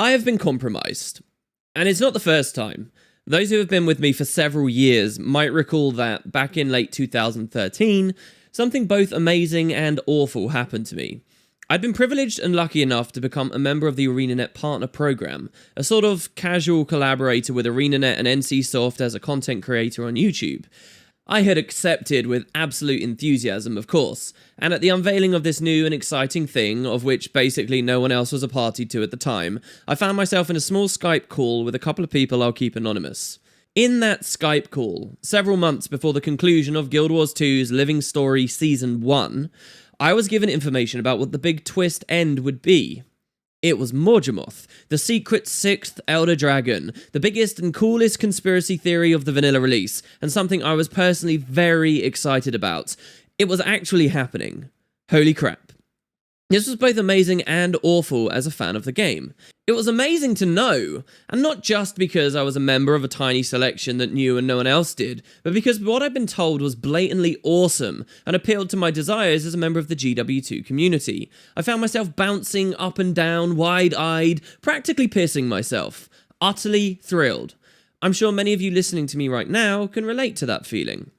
I have been compromised, and it's not the first time. Those who have been with me for several years might recall that back in late 2013, something both amazing and awful happened to me. I'd been privileged and lucky enough to become a member of the ArenaNet Partner Program, a sort of casual collaborator with ArenaNet and NCSoft as a content creator on YouTube. I had accepted with absolute enthusiasm, of course, and at the unveiling of this new and exciting thing, of which basically no one else was a party to at the time, I found myself in a small Skype call with a couple of people I'll keep anonymous. In that Skype call, several months before the conclusion of Guild Wars 2's Living Story Season 1, I was given information about what the big twist end would be. It was Morgemoth, the secret 6th Elder Dragon, the biggest and coolest conspiracy theory of the vanilla release, and something I was personally very excited about. It was actually happening. Holy crap. This was both amazing and awful as a fan of the game. It was amazing to know, and not just because I was a member of a tiny selection that knew and no one else did, but because what I'd been told was blatantly awesome and appealed to my desires as a member of the GW2 community. I found myself bouncing up and down, wide-eyed, practically pissing myself. Utterly thrilled. I'm sure many of you listening to me right now can relate to that feeling.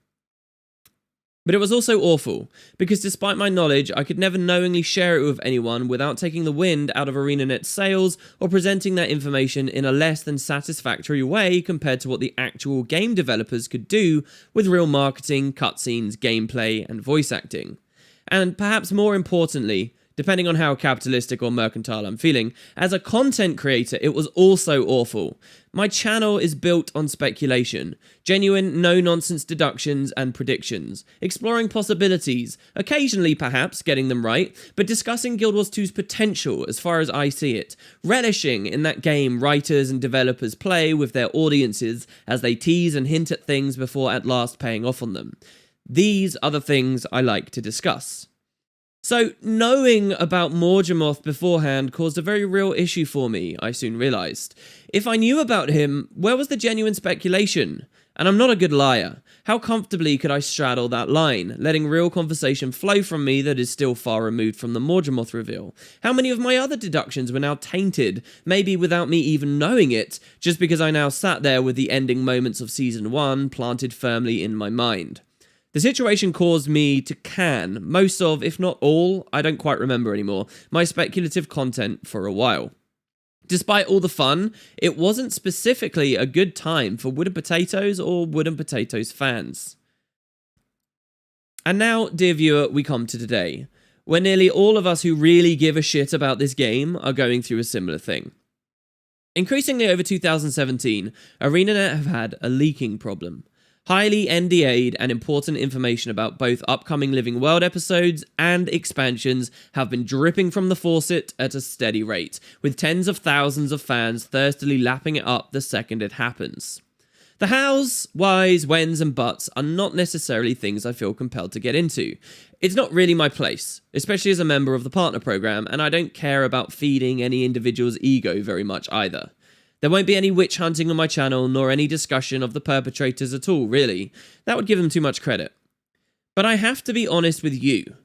But it was also awful, because despite my knowledge, I could never knowingly share it with anyone without taking the wind out of ArenaNet's sails or presenting that information in a less than satisfactory way compared to what the actual game developers could do with real marketing, cutscenes, gameplay, and voice acting. And perhaps more importantly, depending on how capitalistic or mercantile I'm feeling, as a content creator, it was also awful. My channel is built on speculation, genuine, no-nonsense deductions and predictions, exploring possibilities, occasionally perhaps getting them right, but discussing Guild Wars 2's potential as far as I see it, relishing in that game writers and developers play with their audiences as they tease and hint at things before at last paying off on them. These are the things I like to discuss. So, knowing about Morgemoth beforehand caused a very real issue for me, I soon realised. If I knew about him, where was the genuine speculation? And I'm not a good liar. How comfortably could I straddle that line, letting real conversation flow from me that is still far removed from the Morgemoth reveal? How many of my other deductions were now tainted, maybe without me even knowing it, just because I now sat there with the ending moments of Season 1 planted firmly in my mind? The situation caused me to can most of, if not all, I don't quite remember anymore, my speculative content for a while. Despite all the fun, it wasn't specifically a good time for Wooden Potatoes or Wooden Potatoes fans. And now, dear viewer, we come to today, where nearly all of us who really give a shit about this game are going through a similar thing. Increasingly over 2017, ArenaNet have had a leaking problem. Highly NDA'd and important information about both upcoming Living World episodes and expansions have been dripping from the faucet at a steady rate, with tens of thousands of fans thirstily lapping it up the second it happens. The hows, whys, whens and buts are not necessarily things I feel compelled to get into. It's not really my place, especially as a member of the partner program, and I don't care about feeding any individual's ego very much either. There won't be any witch hunting on my channel, nor any discussion of the perpetrators at all, really. That would give them too much credit. But I have to be honest with you.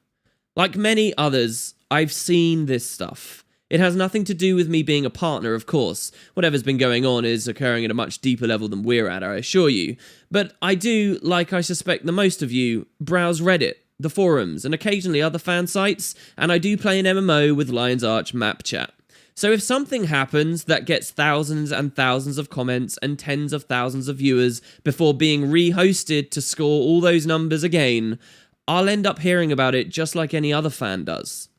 Like many others, I've seen this stuff. It has nothing to do with me being a partner, of course. Whatever's been going on is occurring at a much deeper level than we're at, I assure you. But I do, like I suspect the most of you, browse Reddit, the forums, and occasionally other fan sites, and I do play an MMO with Lion's Arch map chat. So if something happens that gets thousands and thousands of comments and tens of thousands of viewers before being re-hosted to score all those numbers again, I'll end up hearing about it just like any other fan does.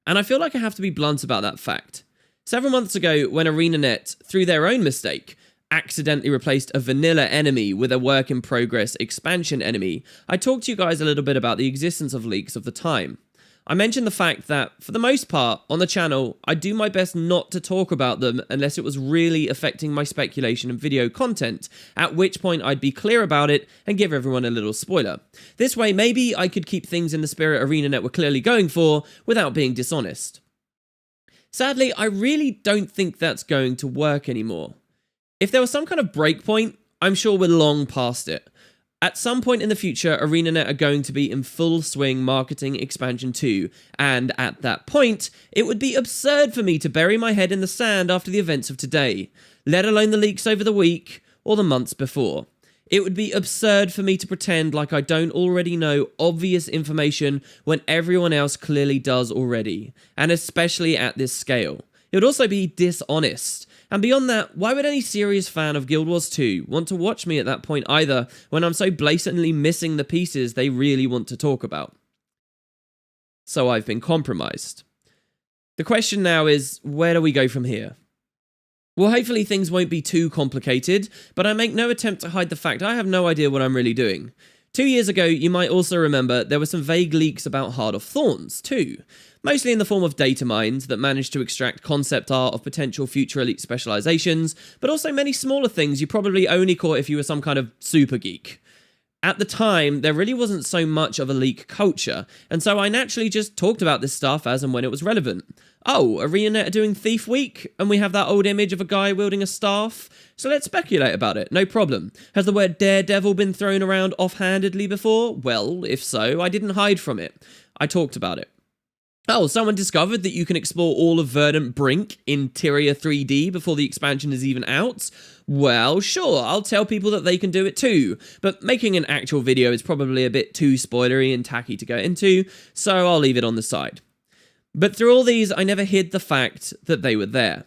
And I feel like I have to be blunt about that fact. Several months ago, when ArenaNet, through their own mistake, accidentally replaced a vanilla enemy with a work-in-progress expansion enemy, I talked to you guys a little bit about the existence of leaks of the time. I mentioned the fact that, for the most part, on the channel, I do my best not to talk about them unless it was really affecting my speculation and video content, at which point I'd be clear about it and give everyone a little spoiler. This way, maybe I could keep things in the spirit ArenaNet were clearly going for, without being dishonest. Sadly, I really don't think that's going to work anymore. If there was some kind of breakpoint, I'm sure we're long past it. At some point in the future, ArenaNet are going to be in full swing marketing Expansion 2, and at that point, it would be absurd for me to bury my head in the sand after the events of today, let alone the leaks over the week or the months before. It would be absurd for me to pretend like I don't already know obvious information when everyone else clearly does already, and especially at this scale. It would also be dishonest. And beyond that, why would any serious fan of Guild Wars 2 want to watch me at that point either, when I'm so blatantly missing the pieces they really want to talk about? So I've been compromised. The question now is, where do we go from here? Well, hopefully things won't be too complicated, but I make no attempt to hide the fact I have no idea what I'm really doing. 2 years ago, you might also remember there were some vague leaks about Heart of Thorns, too. Mostly in the form of data mines that managed to extract concept art of potential future elite specializations, but also many smaller things you probably only caught if you were some kind of super geek. At the time, there really wasn't so much of a leak culture, and so I naturally just talked about this stuff as and when it was relevant. Oh, ArenaNet are doing Thief Week, and we have that old image of a guy wielding a staff, so let's speculate about it, no problem. Has the word daredevil been thrown around offhandedly before? Well, if so, I didn't hide from it. I talked about it. Oh, someone discovered that you can explore all of Verdant Brink in Tyria 3D before the expansion is even out? Well, sure, I'll tell people that they can do it too, but making an actual video is probably a bit too spoilery and tacky to go into, so I'll leave it on the side. But through all these, I never hid the fact that they were there.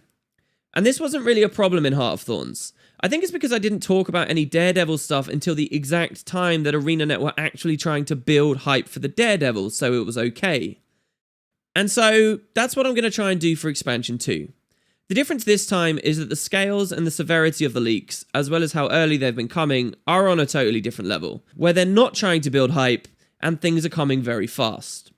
And this wasn't really a problem in Heart of Thorns. I think it's because I didn't talk about any Daredevil stuff until the exact time that ArenaNet were actually trying to build hype for the Daredevil, so it was okay. And so, that's what I'm going to try and do for Expansion 2. The difference this time is that the scales and the severity of the leaks, as well as how early they've been coming, are on a totally different level, where they're not trying to build hype, and things are coming very fast.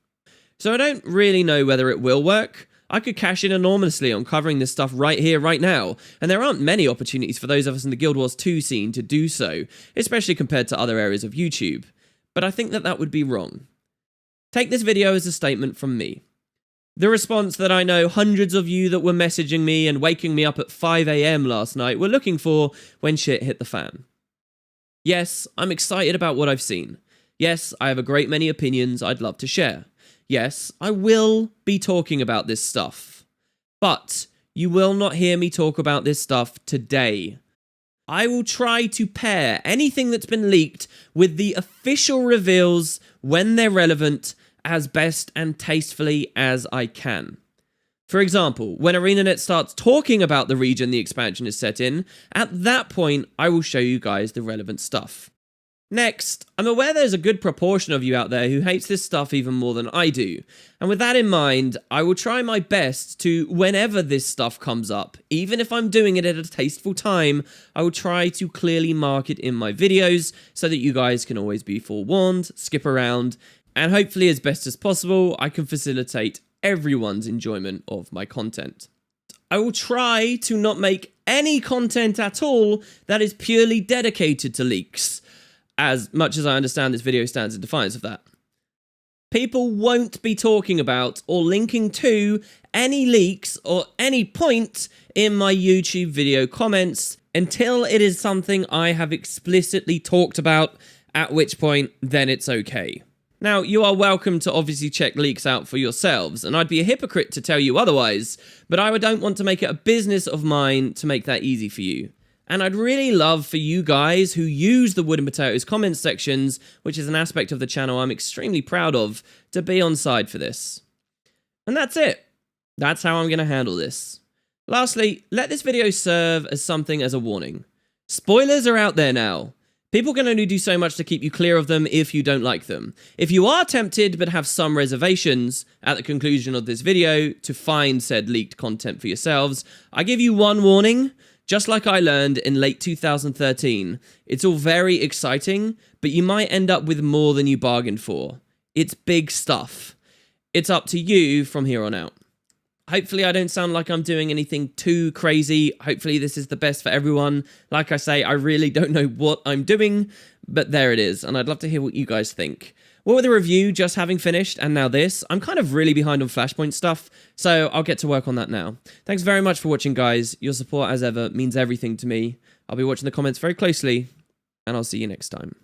So I don't really know whether it will work. I could cash in enormously on covering this stuff right here, right now, and there aren't many opportunities for those of us in the Guild Wars 2 scene to do so, especially compared to other areas of YouTube. But I think that that would be wrong. Take this video as a statement from me. The response that I know hundreds of you that were messaging me and waking me up at 5 AM last night were looking for when shit hit the fan. Yes, I'm excited about what I've seen. Yes, I have a great many opinions I'd love to share. Yes, I will be talking about this stuff. But you will not hear me talk about this stuff today. I will try to pair anything that's been leaked with the official reveals when they're relevant as best and tastefully as I can. For example, when ArenaNet starts talking about the region the expansion is set in, at that point, I will show you guys the relevant stuff. Next, I'm aware there's a good proportion of you out there who hates this stuff even more than I do, and with that in mind, I will try my best to, whenever this stuff comes up, even if I'm doing it at a tasteful time, I will try to clearly mark it in my videos so that you guys can always be forewarned, skip around, and hopefully as best as possible, I can facilitate everyone's enjoyment of my content. I will try to not make any content at all that is purely dedicated to leaks, as much as I understand this video stands in defiance of that. People won't be talking about or linking to any leaks or any point in my YouTube video comments until it is something I have explicitly talked about, at which point then it's okay. Now, you are welcome to obviously check leaks out for yourselves, and I'd be a hypocrite to tell you otherwise, but I don't want to make it a business of mine to make that easy for you. And I'd really love for you guys who use the Wood and Potatoes comments sections, which is an aspect of the channel I'm extremely proud of, to be on side for this. And that's it. That's how I'm going to handle this. Lastly, let this video serve as something as a warning. Spoilers are out there now. People can only do so much to keep you clear of them if you don't like them. If you are tempted but have some reservations at the conclusion of this video to find said leaked content for yourselves, I give you one warning. Just like I learned in late 2013, it's all very exciting, but you might end up with more than you bargained for. It's big stuff. It's up to you from here on out. Hopefully I don't sound like I'm doing anything too crazy. Hopefully this is the best for everyone. Like I say, I really don't know what I'm doing, but there it is, and I'd love to hear what you guys think. What with the review just having finished, and now this, I'm kind of really behind on Flashpoint stuff, so I'll get to work on that now. Thanks very much for watching, guys. Your support, as ever, means everything to me. I'll be watching the comments very closely, and I'll see you next time.